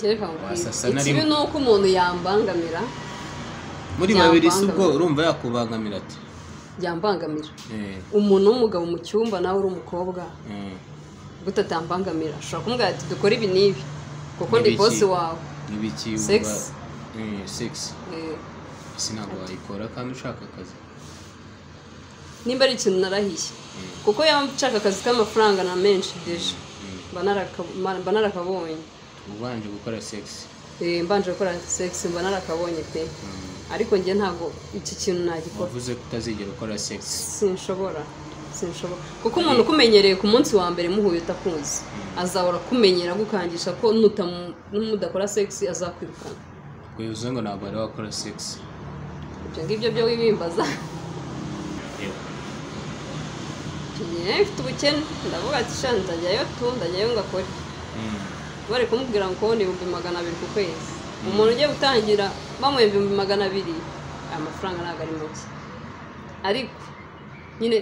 kereka ikibi nuko umuntu yambangamira muri babiri subwo urumva yakubangamira ati yambangamira umuntu w'umugabo mu cyumba nawe uri umukobwa gutatambangamira ashobora kumubwira ati dukora ibi nibi kuko ndi boss wawe ibiki sex sinago wayikora kandi ushaka akazi nimba ari ikintu narahiye kuko yamshaka akazi k'amafaranga na menshi deje banarakabonye ubanje gukora sex mbanje gukora sex banarakabonye pe ariko nge ntago iki kintu nagikora uvuze kutazigera ukora sex sinshobora kuko umuntu kumenyereye ku munsi wa mbere muhuye utakunze azahora kumenyera gukangisha ko mudakora sex azakwirukana kwivuze ngo ntabwo ari wakora sex ibyo ngibyo byo wibimbaza mfite ubukene ndavuga ati shana ndajyayo ngakore bari kumubwira ngo ni 200 ku kwezi umuntu ugiye gutangira bamuhemba 200 amafaranga ntabwo ari make ariko nyine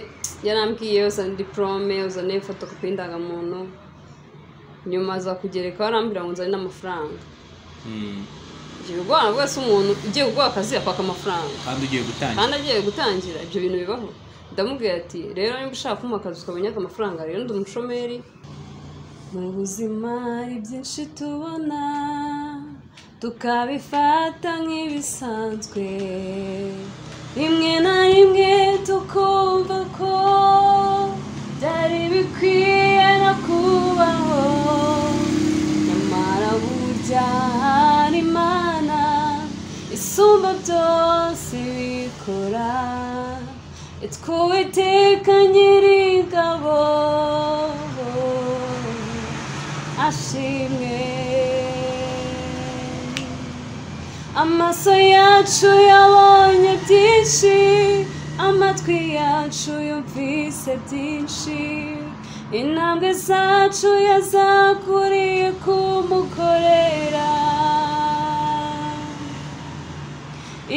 yarambwiye uzana diplome uzana fotokopi y'indangamuntu nyuma aza kugereka arambwira ngo nzane n'amafaranga ibyo bigwana bwese umuntu ugiye gukora akazi apaka amafaranga kandi agiye gutangira ibyo bintu bibaho ndamubwira ati rero niba ushaka kumpa akazi ukabona amafaranga rero ndi umushomeri mu buzima hari byinshi tubona tukabifata nk'ibisanzwe rimwe na rimwe tukumva ko byari bikwiye no kubaho nyamara burya hari Imana isumba byose bikora itwuwiteka nyir'ingabo ashimwe amaso yacu yabonye byinshi amatwi yacu yumvise byinshi intambwe zacu yazakuriye kumukorera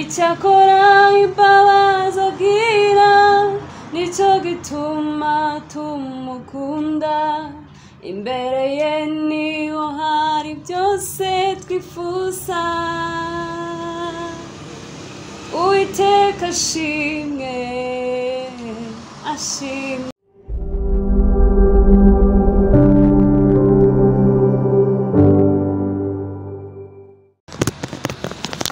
icyakora imbabazi agira nicyo gituma tumukunda imbere ye niho hari byose twifuza Uwiteka ashimwe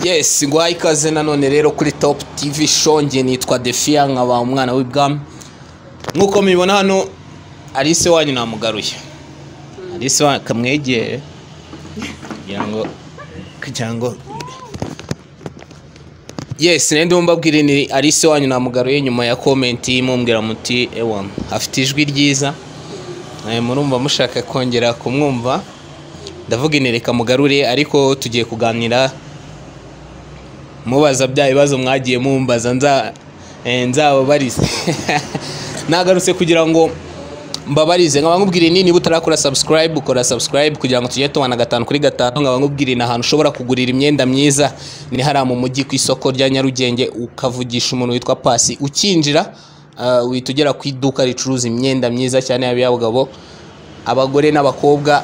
yes ngwaye ikaze nanone rero kuri Top TV show nge nitwa Defia nkaba umwana w'ibwami nkuko mubibona hano Alice wanyu namugaruye Alice kamwegere kugira ngo yes nende mbabwire ni Alice wanyu namugaruye nyuma ya comment mumbwira muti ewa afite ijwi ryiza murumva mushaka kongera kumwumva ndavuga inereka mugarure ariko tugiye kuganira mubaza bya bibazo mwagiye mumbaza nzababarize nagarutse kugira ngo mbabarize nkaba nkubwire nini butarakora subscribe ukora subscribe kugira ngo tujye tubana 5 kuri 5 nkaba nkubwire na ahantu ushobora kugurira imyenda myiza ni hara mu mujyi ku isoko rya Nyarugenge ukavugisha umuntu witwa Pasi ukinjira witugera ku iduka ricuruza imyenda myiza cyane y'abagabo abagore n'abakobwa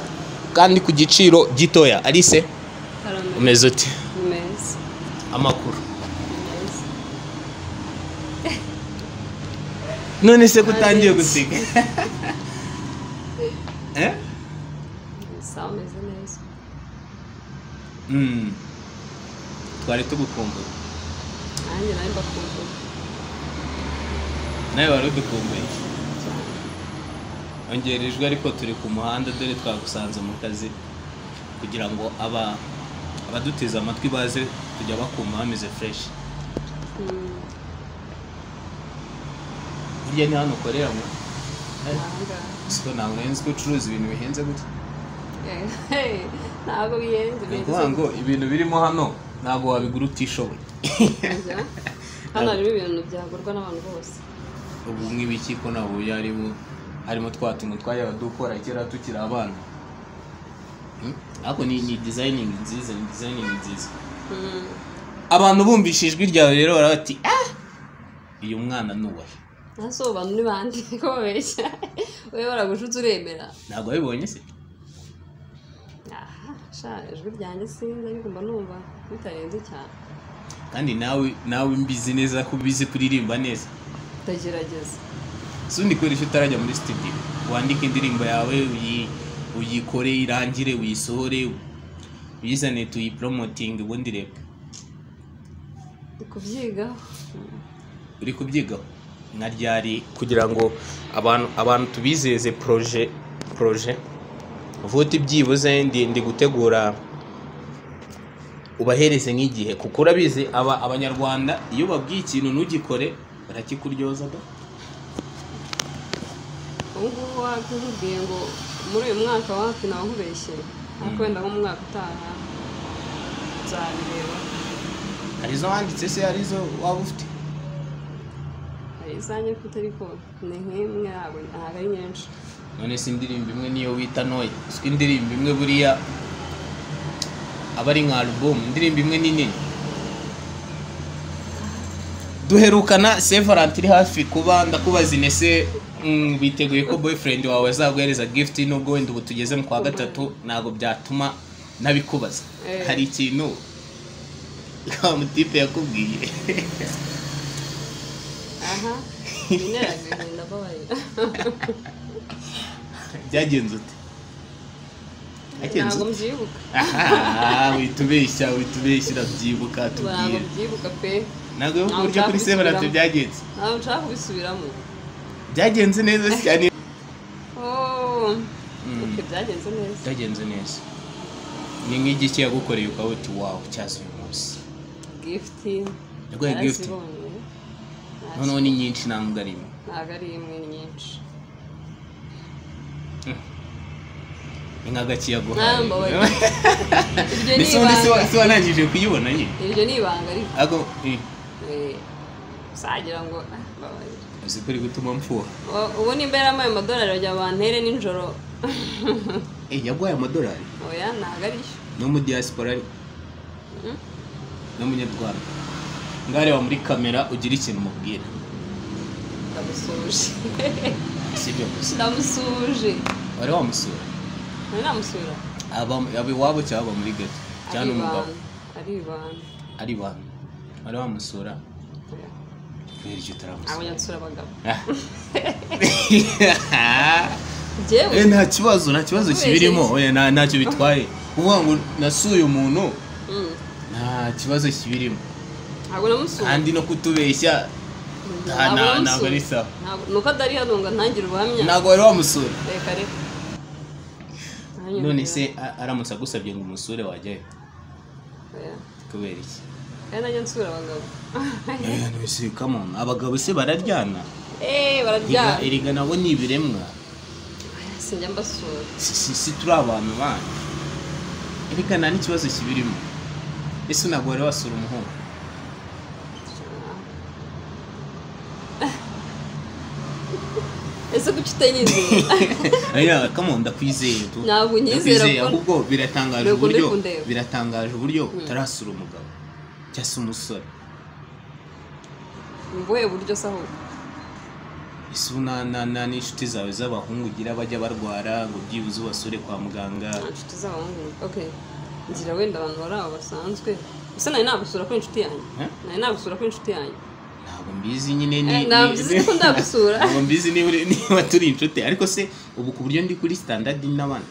kandi ku giciro gitoya Alice umeze uti amakuru none se kutangiye gusika sameze neza twari tugukumbuye nanjye nawe mbakumbuye nawe wari udukumbuye ongerejwe ariko turi ku muhanda dore twagusanze mu kazi kugira ngo abaduteza amatwi baze kujya bakuma bameze fresh burya ni hano ukorera ngo siko ntabwo nzi ko ucuruza ibintu bihenze gutya ntabwo bihenze kuvuga ngo ibintu birimo hano ntabwo wabigura utishoboye hano harimo ibintu byagurwa n'abantu bose ubu nk'ibiki ko nabo harimo twatuntu twajyaga dukora kera tukiri abana ariko ni designing nziza abantu bumvishe ijwi ryawe rero barati uyu mwana nuwahe naso abantu ni bandi ko babeshya wewe baragushutse uremera ntabwo wabibonye se ijwi ryanjye sinzi ariko mba numva bitarenze cyane kandi nawe mbizi neza ko ubizi kuririmba neza ndagerageza sundi koresha utarajya muri studio wandika indirimbo yawe uyikore irangire uyisohore uyizane tuyipromoting ubundi rep uri kubyigaho nka ryari kugira ngo abantu tubizeze projet vuti byibuze ndi gutegura ubahereze nk'igihe kuko urabizi abanyarwanda iyo babwiye ikintu ntugikore barakikuryoza da ubu wakubwiye ngo muri uyu mwaka wapi nawahubeshye ariko wenda nko mu mwaka utaha nzabireba arizo wanditse se arizo waba ufite hari izanjye mfite ariko ni nk'imwe ntabwo ari nyinshi none se indirimbo imwe niyo wita ntoya siko indirimbo imwe buriya aba ari nka album indirimbo imwe ni nini duherukana Saint Valentin iri hafi kuba ndakubaza inese biteguye ko boyfriend wawe azaguhereza gift nubwo wenda ubu tugeze mu kwa gatatu ntago byatuma nabikubaza hari ikintu ka mutipe yakubwiye aha inera babaye byagenze ute ntabwo mbyibuka witubeshya urabyibuka tubwire ntabwo mbyibuka pe ntabwo yo kurya kuri Saint Valentin byagenze ntabwo nshaka kubisubiramo byagenze neza cyane byagenze neza ni nk'igiki yagukoreye ukaba uti wow cyazo uyu munsi gift yaguhaye gift noneho ni nyinshi ntabwo ari imwe ni nyinshi ni nk'agaki yaguhaye iryo si wanangije kuyibona nyine iryo ni ibanga ariko usagira ngo uzi ko uri gutuma mpfuha ubu nimba yaramuhaye amadolari bajya bantere nijoro yaguhaye amadolari oya ntabwo ari yo no mu diaspora ariko no munyarwanda ngareba muri kamera ugira ikintu umubwira ndamusuje sibyo gusa ndamusuje wari wamusura namusura aba iwabo cyangwa muri gato cyane umugabo ari ibanga wari wamusura kubera icyo utaramusura abo nyansura abagabo nta kibazo kibirimo ntacyo bitwaye kuvuga ngo nasuye umuntu nta kibazo kibirimo ntabwo namusura kandi no kutubeshya ntabwo ari sawa nuko atari hano ngo ntangire ubuhamya ntabwo wari wamusura reka none se aramutse agusabye ngo umusure wajyayo kubera iki kandi najya nsura abagabo come on abagabo se bararyana bararyana erega nabo ni ibiremwa sinjya mbasura si turi abantu bana erega nta n'ikibazo kibirimo ese ntabwo wari wasura umuhungu ese kuki utanyizera come on ndakwizeye tu ntabwo unyizera ahubwo biratangaje uburyo utarasura umugabo cyangwa se umusore mu buhe buryo se ahubwo ese n'inshuti zawe z'abahungu ugira bajya barwara ngo byibuze ubasure kwa muganga inshuti z'abahungu okay ngira wenda abantu bari aho basanzwe ese nari nagusura ko inshuti yanjye ntabwo mbizi nyine ntabwo ndagusura ntabwo mbizi niba turi inshuti ariko se ubu ku buryo ndi kuri standard n'abandi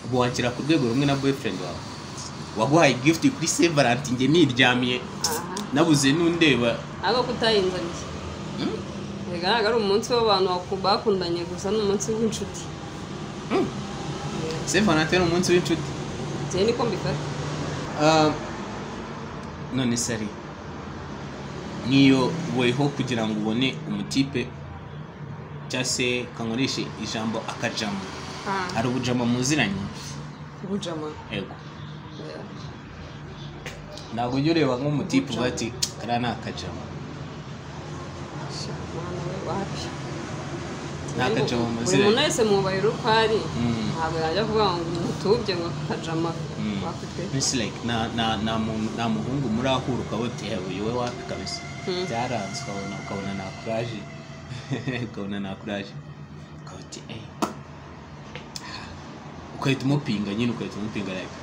ubu wakira ku rwego rumwe na boyfriend wawe waguhaye gift kuri Saint Valentin nge niryamiye nabuze n'undeba ahubwo kutayinzaniye ntabwo ari umunsi w'abantu bakundanye gusa n'umunsi w'inshuti Saint Valentin ni umunsi w'inshuti njye niko mbifata none sari niyo weho kugira ngo ubone umutipe cyangwa se kankoreshe ijambo akajama hari ubujama muziranye ubujama yego ntabwo ujya ureba nk'umutipe uba ati kariya ni akajama ni akajama muziranye buri muntu wese mubayira uko ari ntabwo yajya kuvuga ngo umutubye ngo akajama it's like nta muhungu murahura ukaba uti yewe we wapi kabisa byaranze ukabona nta courage ukaba uti ugahita umupinga nyine like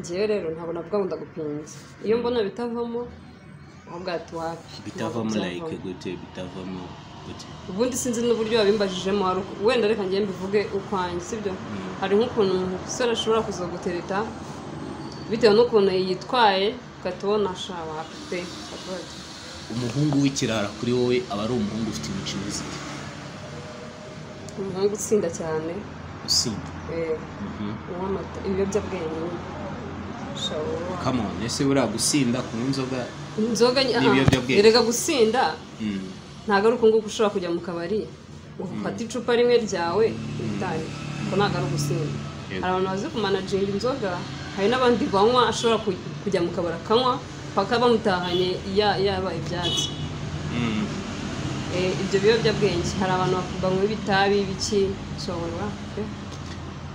njyewe rero ntabwo navuga ngo ndagupinze iyo mbona bitavamo ahubwo ati wapi bitavamo like gute bitavamo gute ubundi sinzi n'uburyo wabimbajijemo wenda reka njye mbivuge ukwanjye sibyo hari nk'ukuntu umusore ashobora kuza gutereta bitewe n'ukuntu yitwaye ugatubona ashaka wapi pe umuhungu w'ikirara kuri wowe aba ari umuhungu ufite imico myiza umuhungu utsinda cyane usinda ibiyobyabwenge come on ese buriya gusinda kunywa inzoga n'ibiyobyabwenge erega gusinda ntabwo ari uko nguko ushobora kujya mu kabari ngo ufate icupa rimwe ryawe utahe ko ntabwo ari ugusinda hari abantu bazi kumanajinga inzoga hari n'abandi banywa ashobora kujya mu kabari akanywa paka bamutahanye yabaye ibyatsi ibyo biyobyabwenge hari abantu banywa ibitabi biki nshobora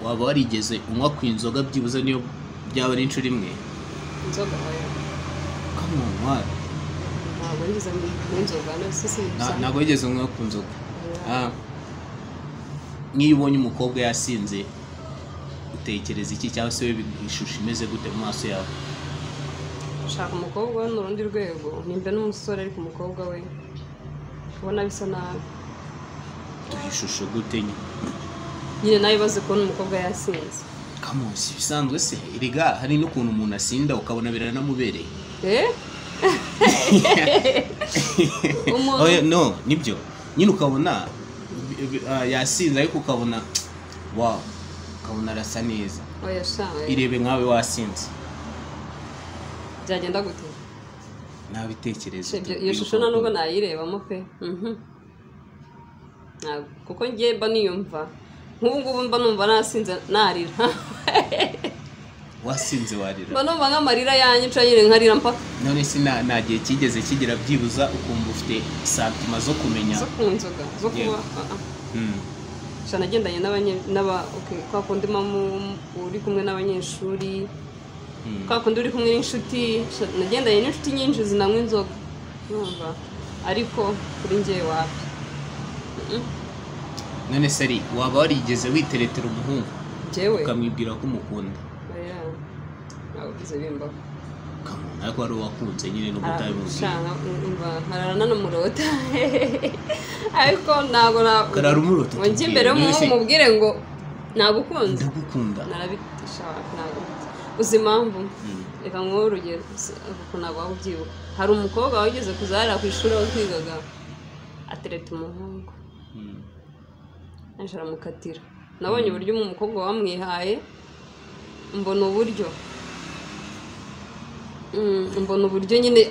waba warigeze unywa ku inzoga byibuze niyo byaba ari inshuro imwe inzoga come on why ntabwo nigeze n'inzoga ntabwo wigeze unywa ku nzoga nk'iyo ubonye umukobwa yasinze utekereza iki cyangwa se ishusho imeze gute mu maso yawe shaka umukobwa we n'urundi rwego nimba n'umusore ariko umukobwa we ubona bisa nabi duha ishusho gute nyine nawe bazi kubona umukobwa yasinze kamusi bisanzwe se iriga hari n'ukuntu umuntu asinda ukabona biranamubereye no nibyo nyine ukabona yasinze ariko ukabona wow ukabona arasa neza irebe nkawe wasinze byagenda gute nta bitekerezo iyo shusho nta nubwo nayirebamo pe kuko njye mba niyumva nk'ubu ngubu mba numva nasinze narira wasinze warira mba numva nk'amarira yanyica nyine nkarira mpaka none se nta gihe kigeze kigira byibuza ukumva ufite santima zo kumenya zo kunywa inzoga zo kuba nagendanye kwa kundi uri kumwe n'abanyeshuri kwa kundi uri kumwe n'inshuti nagendanye n'inshuti nyinshi zinanywa inzoga numva ariko kuri njye wapi none se ari waba warigeze witeretera umuhungu jewe ukamwibwira ko umukunda ntabwo bize bimbaho ariko wari uwakunze nyine no kutabimubwira nkararana n'umurota ariko ntabwo karara umurota njye imbere y'umuhungu umubwire ngo nagukunze ndagukunda narabishaka ntabwo uzi impamvu reka nk'uwo urugero kuko ntabwo waba ubyibuka hari umukobwa wageze kuzahara ku ishuri aho twigaga atereta umuhungu aje aramukatira nabonye uburyo umukobwa wamwihaye mbona uburyo nyine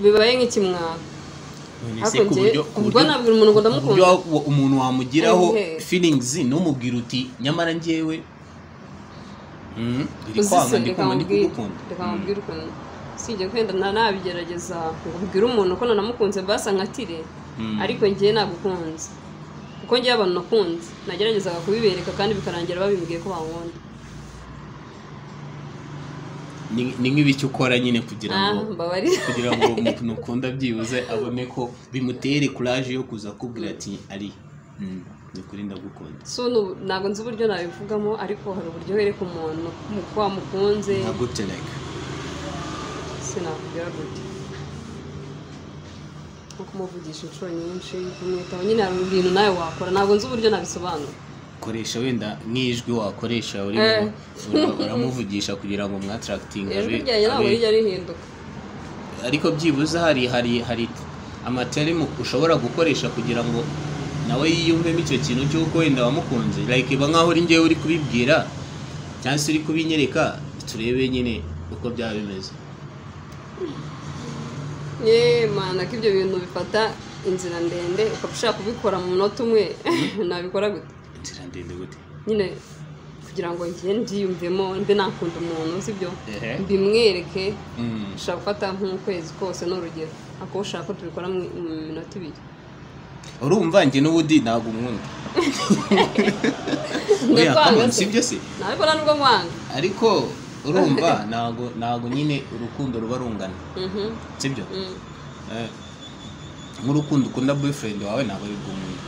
bibaye nk'ikimwaka ubwo nabwira umuntu ngo ndamukunda umuntu wamugiraho feelings numubwira uti nyamara njyewe iri kwanga ndikuma ndikugukunda reka mubwire ukuntu sijye kwenda nabigerageza ngo ubwire umuntu ko nanamukunze basa nkatire ariko njyewe nagukunze kuko njyewe abantu nakunze nageragezaga kubibereka kandi bikarangira babimbwiye ko bankunda ni nk'ibiki ukora nyine kugira ngo umuntu ukunda byibuze abone ko bimutere courage yo kuza kubwira ati ari nikuri ndagukunda so ntabwo nzi uburyo nabivugamo ariko hari uburyo wereka umuntu ko wamukunze nagute like sinakubwira gute nko kumuvugisha inshuro nyinshi kumwitaho nyine hari ibintu nawe wakora ntabwo nzi uburyo nabisobanura koresha wenda nk'ijwi wakoresha urimo uramuvugisha kugira ngo mwatarakitinge ijwi ryanjye ntabwo rijya rihinduka ariko byibuze hari amateremu ushobora gukoresha kugira ngo nawe yiyumvemo icyo kintu cy'uko wenda wamukunze like iba nkaho uri njyewe uri kubibwira cyangwa se uri kubinyereka turebe nyine uko byaba bimeze mana ko ibyo bintu bifata inzira ndende ukaba ushaka kubikora mu munota umwe nabikora gute inzira ndende gute nyine kugira ngo njye mbyiyumvemo mbe nakunda umuntu sibyo mbimwereke ushaka gufata nk'ukwezi kose n'urugero ako ushaka ko tubikora mu minota ibiri urumva njye n'ubudi ntabwo umwunda sibyo se ntabwo nubwo mwanga ariko urumva ntabwo nyine urukundo ruba rungana sibyo nk'urukundo ukunda boyfriend wawe ntabwo ari bw'umuntu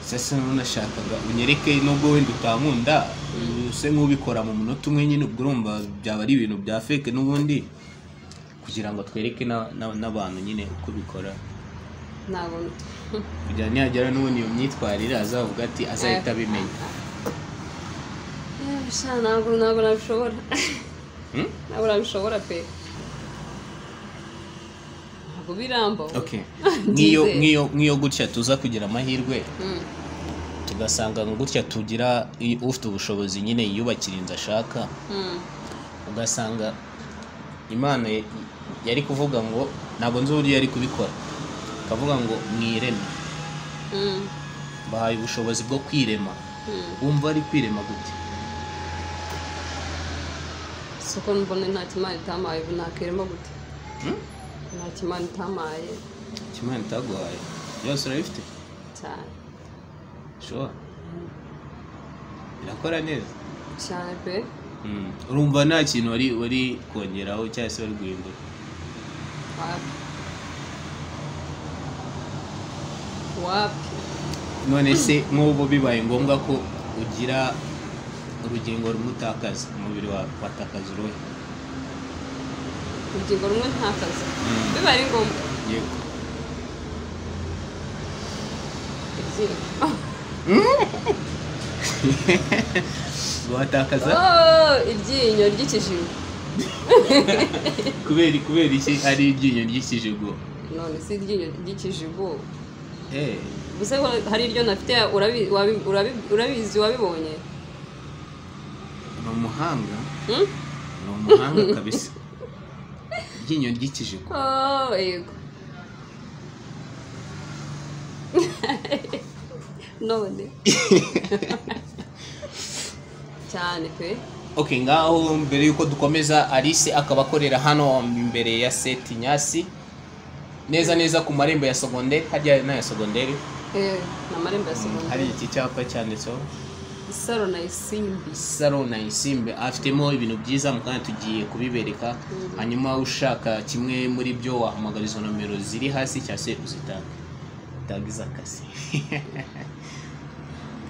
sasa nashakaga unyereke nubwo wenda utankunda use nk'ubikora mu munota umwe nyine ubwo urumva byaba ari ibintu bya fake n'ubundi kugira ngo twereke n'abantu nyine uko bikora ntabwo kugira nihagera n'ubundi iyo myitwarire azavuga ati azahita abimenya ntabwo nabishobora ntabwo nabishobora pe ntabwo birambaho nk'iyo gutya tuza kugira amahirwe tugasanga gutya tugira ufite ubushobozi nyine yiyubakira inzu ashaka ugasanga Imana yari kuvuga ngo ntabwo nzi uburyo yari kubikora akavuga ngo mwireme bahaye ubushobozi bwo kwirema wumva ari kwirema gute soko mbona nta kimana itamaye ubu nakirema gute nta kimana itamaye kimana itaguhaye byose urabifite cyane sure birakora neza cyane pe urumva nta kintu wari kongeraho cyangwa se wari guhindura wapi none se nk'ubu bibaye ngombwa ko ugira urugingo rumwe utakaza umubiri watakaza uruhe urugingo rumwe ntakaza bibaye ngombwa yego watakaza iryinyo ry'ikijigo kubera iki ari iryinyo ry'ikijigo none si iryinyo ry'ikijigo gusa hari iryo nafite urabizi wabibonye ni umuhanga ni umuhanga kabisa iryinyo ry'ikijigo yego none cyane pe okay ngaho mbere yuko dukomeza Alice akaba akorera hano imbere ya Seti Nyasi neza ku marembo ya secondaire hajya na ya secondaire na marembo ya secondaire hari iki cyapa cyanditseho Saro na Isimbi afitemo ibintu byiza mukanya tugiye kubibereka hanyuma ushaka kimwe muri byo wahamagara izo nomero ziri hasi cyase uzitanga tagiza akasi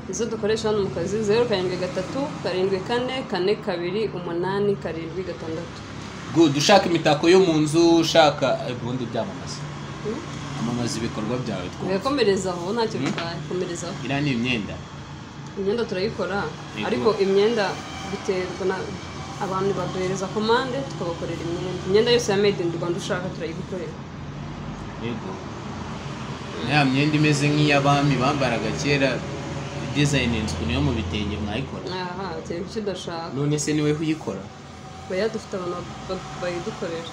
izo dukoresha hano mu kazi 0737444286 good ushaka imitako yo mu nzu ushaka ubundi byamamaza amamaza ibikorwa byawe twakomerezaho ntacyo bitwaye komerezaho ira ni imyenda turayikora ariko imyenda biterwa na abantu baduhereza komande tukabakorera imyenda yose ya made in Rwanda ushaka turayigukorera yego ya myenda imeze nk'iy'abami bambaraga kera designs kuniyo mu bitenge mwayikora cyane icyo udashaka none se niwe uyikora baya dufite abantu bayidukorera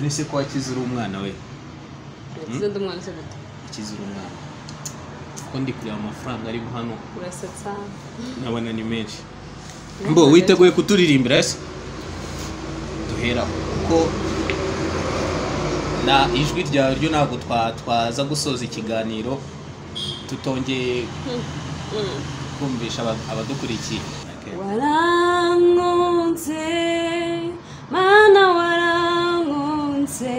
none se ko wakizura umwana we yakize ndumwana se gute ikizura umwana ko ndi kureba amafaranga ari hano urasetsa nabona ni menshi mbo witeguye kuturirimbira se duhera kuko na ijwi ryawe ryo ntabwo twaza gusoza ikiganiro tutongeye kumvisha abadukurikiye warankunze mana warankunze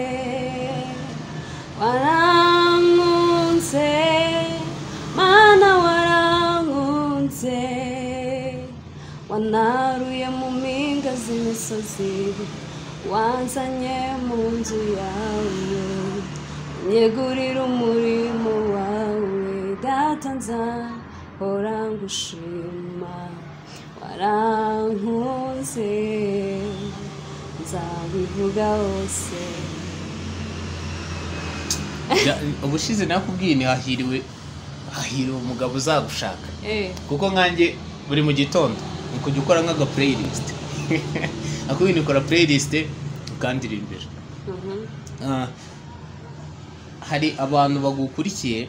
mana warankunze wanaruye mu mpinga z'imisozi wanzanye mu nzu yawe nyegurira umurimo wawe data nzahora ngushima warankunze nzabivuga hose ubushize nakubwiye ni hahiriwe umugabo uzagushaka kuko nkanjye buri mu gitondo ukujya ukora nk'aga playlist akubwira ukora playlist ukandirimbira hari abantu bagukurikiye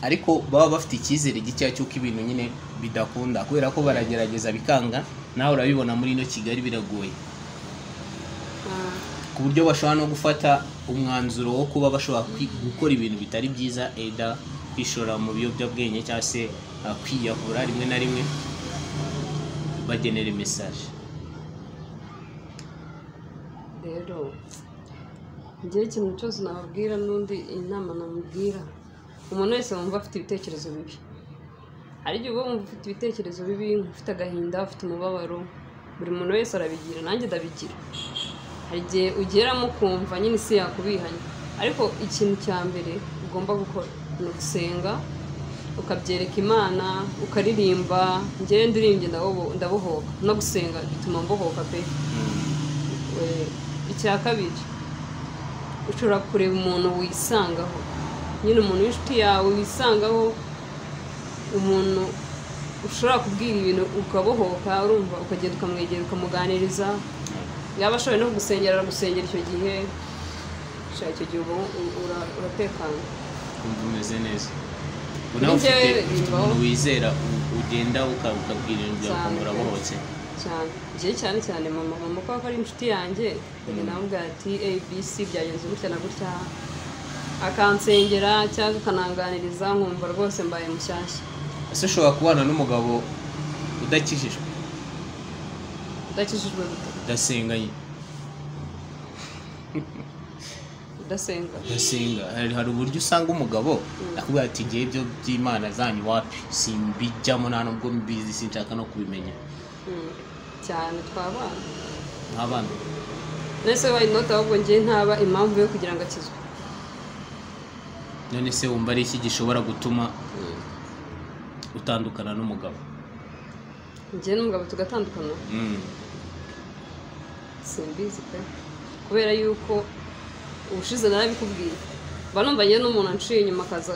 ariko baba bafite icyizere gicya cy'uko ibintu nyine bidakunda kubera ko baragerageza bikanga nawe urabibona muri ino Kigali biragoye ku buryo bashobora no gufata umwanzuro wo kuba bashobora gukora ibintu bitari byiza eda kwishora mu biyobyabwenge cyangwa se kwiyahura rimwe na rimwe bagenera message rero njye ikintu cyose nababwira n'undi inama namubwira umuntu wese wumva afite ibitekerezo bibi, hari igihe uba wumva ufite ibitekerezo bibi, ufite agahinda, ufite umubabaro, buri muntu wese arabigira, nanjye ndabigira. Hari igihe ugeramo kumva nyine isi yakubihanye, ariko ikintu cya mbere ugomba gukora ni ugusenga, ukabyereka Imana, ukaririmba. Njyewe ndirimbye ndabohoka, no gusenga bituma mbohoka pe. Icya kabiri, ushobora kureba umuntu wisangaho, nyine umuntu w'inshuti yawe wisangaho, umuntu ushobora kubwira ibintu ukabohoka, urumva, ukagenda ukamwegera ukamuganiriza, yaba ashoboye no kugusengera aragusengera, icyo gihe icyo gihe uratekana, kumva umeze neza. Unaho ufite umuntu wizera ugenda ukabwira ibintu byawe ukumva urabohotse cyane. Njye cyane cyane mama ko ari inshuti yanjye, namubwira ati ABC byagenze gutya na gutya, akansengera cyangwa akananganiriza, nkumva rwose mbaye mushyashya. ese ushobora kubana n'umugabo udakijijwe udasenga hari uburyo usanga umugabo akubwira ati ngiye ibyo by'Imana zanyu wapi simbijyamo, nta nubwo mbizi, sinshaka no kubimenya. Cyane twabana nk'abana nese wayinota, ahubwo ngiye ntaba impamvu yo kugira ngo akizwe. none se wumva ari iki gishobora gutuma utandukana n'umugabo? Njye n'umugabo tugatandukana? Simbizi pe, kubera yuko ubushize narabikubwiye, banumva njye n'umuntu anciye inyuma akaza,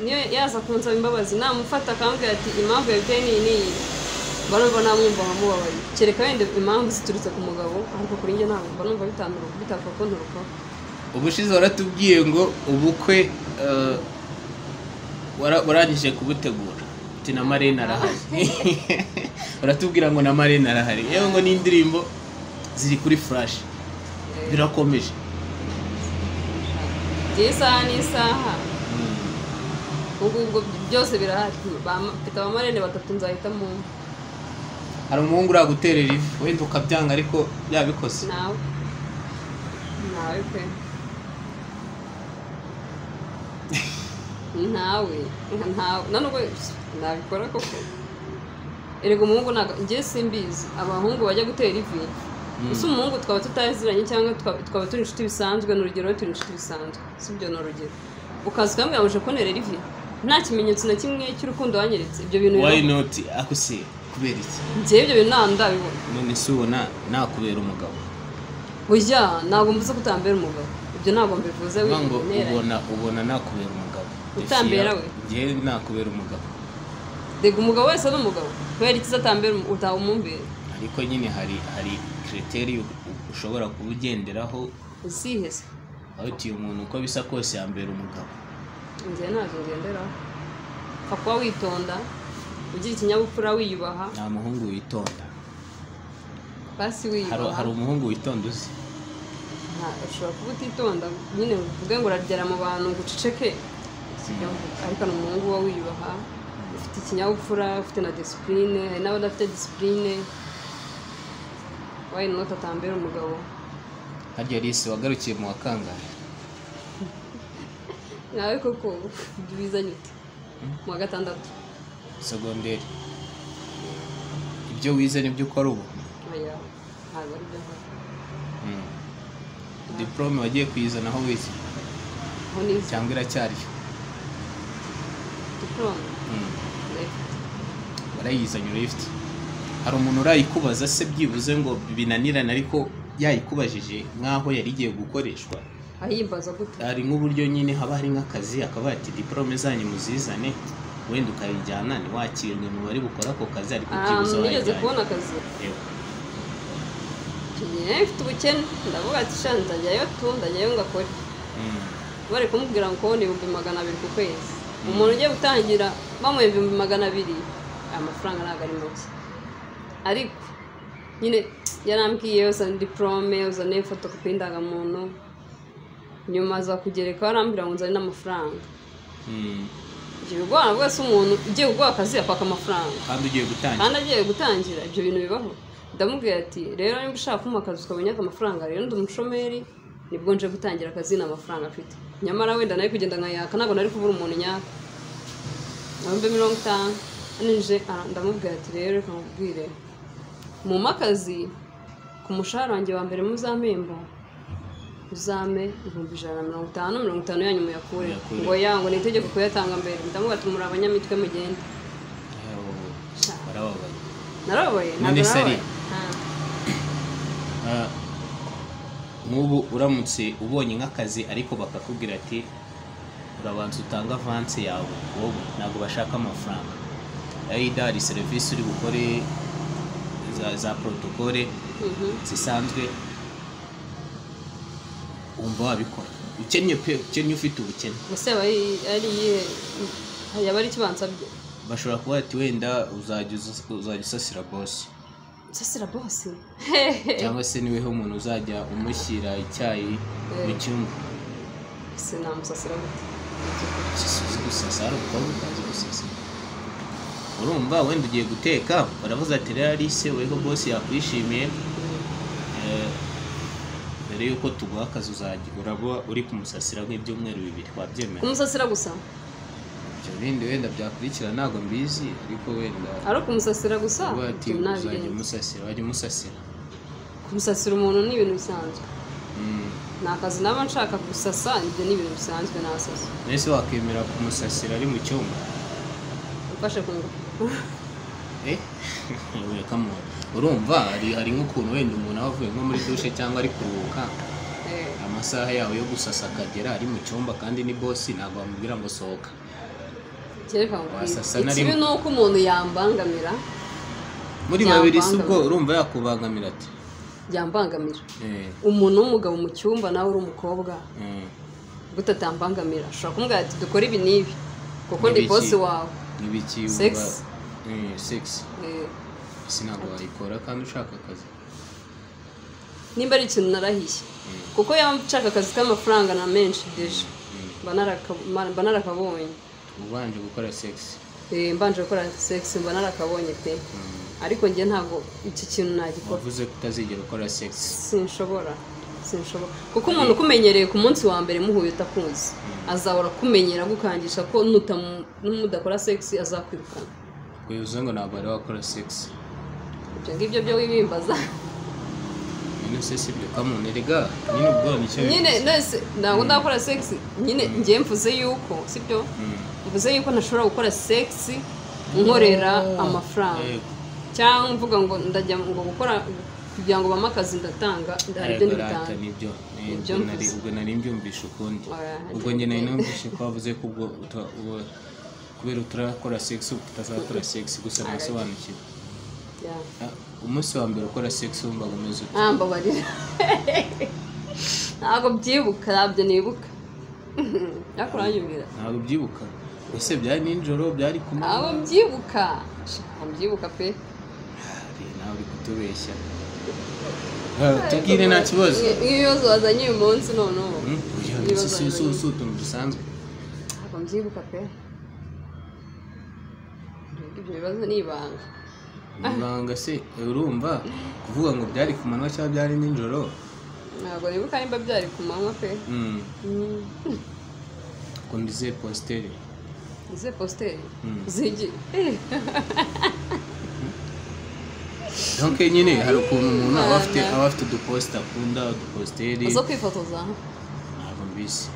niyo yaza kunsaba imbabazi, namufata akambwira ati impamvu yabwiye niyi, banumva namwumva nkamubabaye, kereka wenda impamvu ziturutse ku mugabo, ariko kuri njye ntabwo banumva bitapfa kunturukaho. Ubushize waratubwiye ngo ubukwe warangije kubutegura, ati na Marene arahari. Uratubwira ngo na Marene arahari, yewe ngo n'indirimbo ziri kuri flash birakomeje. Isaha n'isaha ubwo byose birahari, mfite abamarene 3 nzahitamo. Hari umuhungu uraguterera ivi wenda ukabyanga ariko yabikoze? Nawe pe, nawe nanubwo nabikora koko. Erega umuhungu njye simbizi abahungu bajya gutera ivi, gusa umuhungu twaba tutaziranye cyangwa twaba turi inshuti bisanzwe, n'urugero turi inshuti bisanzwe, sibyo n'urugero, ukaza ukambwira ngo konerera ivi nta kimenyetso na kimwe cy'urukundo wanyeretse. Ibyo bintu why not akuse kubera iki? Njye ibyo bintu ndabibona. None se ubona nakubera umugabo? Oya, ntabwo mvuze kutambera umugabo, ibyo ntabwo mbivuze. Ngo ubona nakubera umugabo, utambera we? Njye nakubera umugabo. Dega umugabo wese ari umugabo, kubera iki atambera utamumbera? Ariko nyine hari criteria ushobora kubugenderaho uziheze, aho uyu muntu uko bisa kose yambera umugabo. Njye ntazo ngenderaho, kuba witonda, ugira ikinyabupfura, wiyubaha. Nta muhungu witonda basi wiyubaha. Hari umuhungu witonda uzi? Ushobora kuba utitonda nyine uvuge ngo uragera mu bantu ngo uceceke, ariko ni umuhungu uba wiyubaha, ufite ikinyabupfura, ufite na discipline. Hari n'abadafite discipline, why not atambera umugabo? Harya Lise wagarukiye mu wakangahe? Nawe koko bizanye ute? Mu wa 6 segonderi. Ibyo wize nibyo ukora ubu? Oya, ntabwo ari byo nkora. Diplome wagiye kuyizana aho wize? Aho nize cyangwa iracyariyo? Diplome warayizanye urayifite? Hari umuntu urayikubaza se byibuze ngo binanirana ariko yayikubajije nk'aho yari igiye gukoreshwa? Ayimbaza gute? Hari nk'uburyo nyine haba hari nk'akazi akaba ati diplome zanyu muzizane, wenda ukayijyana ntiwakirwe mu bari bukora ako kazi, ariko byibuze wayijyanye. Nigeze kubona akazi. Mfite ubukene, ndavuga ati sha ndajyayo ngakore. Bari kumubwira ngo ni 200 ku kwezi. Umuntu ugiye gutangira bamuhemba 200, amafaranga ntabwo ari make. Ariko nyine yarambwiye uzana diplome, uzane fotokopi y'indangamuntu, nyuma aza kugereka arambwira ngo nzane n'amafaranga. Ibyo bigora bwose umuntu ugiye gukora akazi apaka amafaranga kandi agiye gutangira ibyo bintu bibaho. Ndamubwira ati rero niba ushaka kumpa akazi ukabona amafaranga, rero ndi umushomeri nibwo nje gutangira akazi n'amafaranga afite nyamara wenda nari kugenda nkayaka ntabwo nari kubura umuntu nyaka 50 nije ndamubwira ati rero reka nkubwire mu makazi ku mushahara wanjye wa mbere muzampemba uzame 150 yanyu muyakure ngo yango ni itegeko kuyatanga mbere ndamubwira ati muri abanyamitwe mugende narabaye narabaye nk'ubu uramutse ubonye nk'akazi ariko bakakubwira ati urabanza utanga avance yawe wowe ntabwo bashaka amafaranga ayida hari serivisi uri bukore za protokole zisanzwe umva wabikora ukennye ufite ubukene gusa yaba ari ikibanza bye bashobora kuba ati wenda uzajya usasira boss cyangwa se niweho umuntu uzajya umushyira icyayi mu cyumba se namusasira gusasa utazi gusasa urumva wenda ugiye guteka baravuze ati rero Alice weho boss yakwishimiye mbere yuko tuguha akazi uzajya uraba uri kumusasira nk'ibyumweru 2 wabyemera kumusasira gusa ibyo bindi wenda byakurikira ntabwo mbizi ariko wenda ari kumusasira gusa uzajya umusasira kumusasira umuntu ni ibintu bisanzwe ni akazi naba nshaka gusasa ibyo ni ibintu bisanzwe nasasa mbese wakemera kumusasira ari mu cyumba ufashe ku ngufu urumva hari nk'ukuntu wenda umuntu aba avuye nko muri dushe cyangwa ari kuruhuka amasaha yawe yo gusasa akagera ari mu cyumba kandi ni boss ntabwo bamubwira ngo sohoka ikibi ni uko umuntu yambangamira muri babiri si ubwo urumva yakubangamira ati yambangamira umuntu w'umugabo mu cyumba nawe uri umukobwa gutatambangamira ushobora kumubwira ati dukore ibi n'ibi kuko ndi boss wawe sex sinabwo wayikora kandi ushaka akazi nimba ari ikintu narahiye kuko yaba nshaka akazi k'amafaranga na menshi deje mba narakabonye ubanje gukora sex mbanje gukora sex mba narakabonye pe ariko njye ntabwo iki kintu nagikora wavuze ko utazigera ukora sex sinshobora kuko umuntu ukumenyereye ku munsi wa mbere muhuye utakunze azahora kumenyera gukangisha ko n'umudakora sex azakwirukana uvuze ngo ntabwo ari wakora sex ibyo ngibyo byo wibimbaza se sibyo kamunerega nyine ubwo nicyo nyine nese ntabwo ndakora sex nyine ngiye mvuze yuko sibyo mvuze yuko ntashobora gukora sex nkorera amafaranga cyangwa mvuga ngo ndajya ngo gukora kugira ngo bampe akazi ndatanga hari ibyo nditanga ubwo nari mbyumvisha ukundi ubwo njye nari numvishe ko wavuze ko ubwo kubera utarakora sex utazakora sex gusa nasobanukiwe umunsi wa mbere ukora sex wumva umeze ute mbabarira ntabwo byibuka ntabyo nibuka ariko uranyumvira ntabwo byibuka ese byari nijoro byari ku manywa ntabwo mbyibuka pe nawe uri kutubeshya tubwire nta kibazo nk'ibibazo wazanye uyu munsi noneho si utuntu dusanzwe ntabwo mbyibuka pe ibyo bibazo ni ibanga ibanga se urumva kuvuga ngo byari ku manywa cyangwa byari nijoro ntabwo nibuka nimba byari ku manywa pe kundi ze posteri zigi donc nyine hari ukuntu umuntu aba afite uduposita akunda uduposteri zo kwifotoza ntabwo mbizi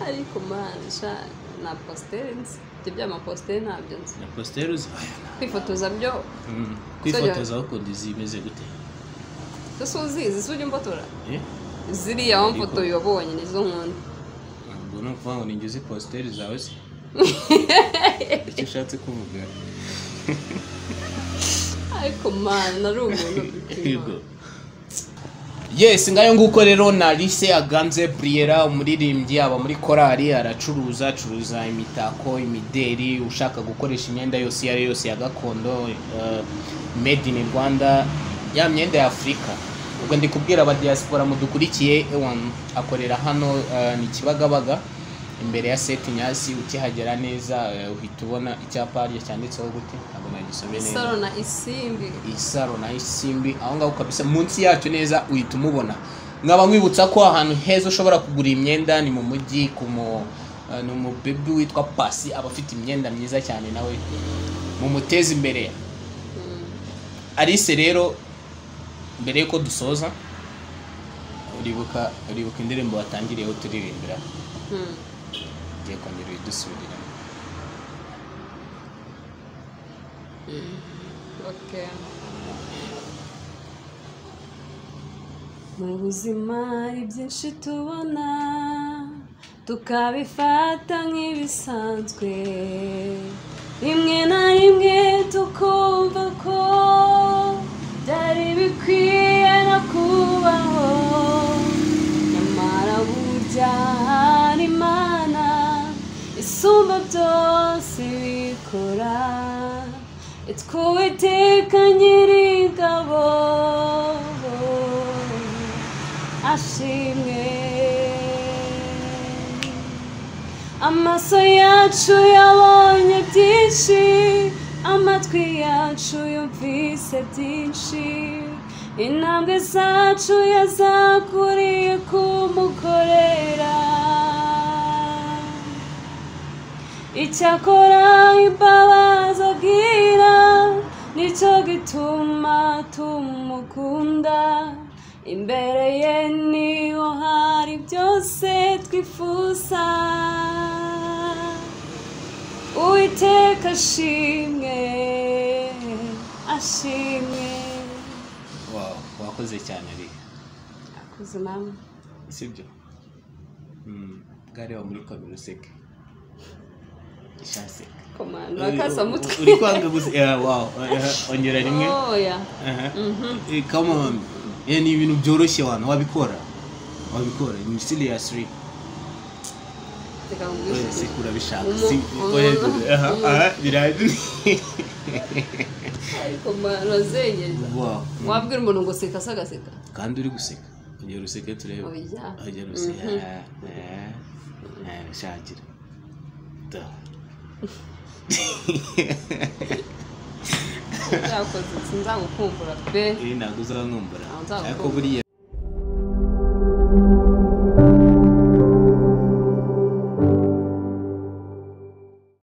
ariko manisha na posteri nzi ibyo by'amaposteri ntabyo nzi na posteri uzi kwifotoza byo kwifotoza ukundi zimeze gute ese uzizi se ujya umfotora ziriya wamfotoye wabonye nizo nkunda ubwo ni ukuvuga ngo ninjye uzi posteri zawe se icyo ushatse kuvuga ariko mani nari umuntu yes ngayo nguko rero na Alice Aganze Briera umuririmbyi aba muri korali acuruza imitako imideri ushaka gukoresha imyenda yose yose ya gakondo made in Rwanda ya myenda ya Afrika ubwo ndi kubwira aba diaspora mudukurikiye akorera hano ni Kibagabaga imbere ya Seti Nyasi ukihagera neza uhita ubona icyapa harya cyanditseho gute ntabwo nagisomye neza Isaro na Isimbi aho ngaho kabisa munsi yacyo neza uhita umubona. Nkaba nkwibutsa ko ahantu heza ushobora kugura imyenda ni mu mujyi ni umubebi witwa Pasi aba afite imyenda myiza cyane nawe mu muteza imbere. Alice rero mbere yuko dusoza uribuka indirimbo watangiriyeho turirimbira ngiye kongera idusubirira. Okay. Mu buzima hari byinshi tubona tukabifata nk'ibisanzwe, rimwe na rimwe tukumva ko byari bikwiye no kubaho, nyamara burya hari Imana isumba byose bikora, itwuwiteka nyir'ingabo ashimwe. Amaso yacu yabonye byinshi, amatwi yacu yumvise byinshi, intambwe zacu yazakuriye kumukorera. Icyakora imbabazi agira nicyo gituma tumukunda, imbere ye niho hari byose twifuza. Uwiteka ashimwe ashimwe. Wow, wakoze cyane ari. Akoze mama. Sibyo? Bwari wa muri kabiri useke. Ishase. Komanda bakasa mutwe. Uri kwanga gusa wow. Ongera rimwe. Oh yeah. Come on. Ni ibintu byoroshye wana wabikora. Ni seriously. Sikura bishaka biraje ariko marazeye wabwira umuntu ngo seka sagaseka kandi uri guseka ongera useke turebe ongera useka shakira da yakoze sinzagukumbura pe ntabwo uzankumbura ariko buriya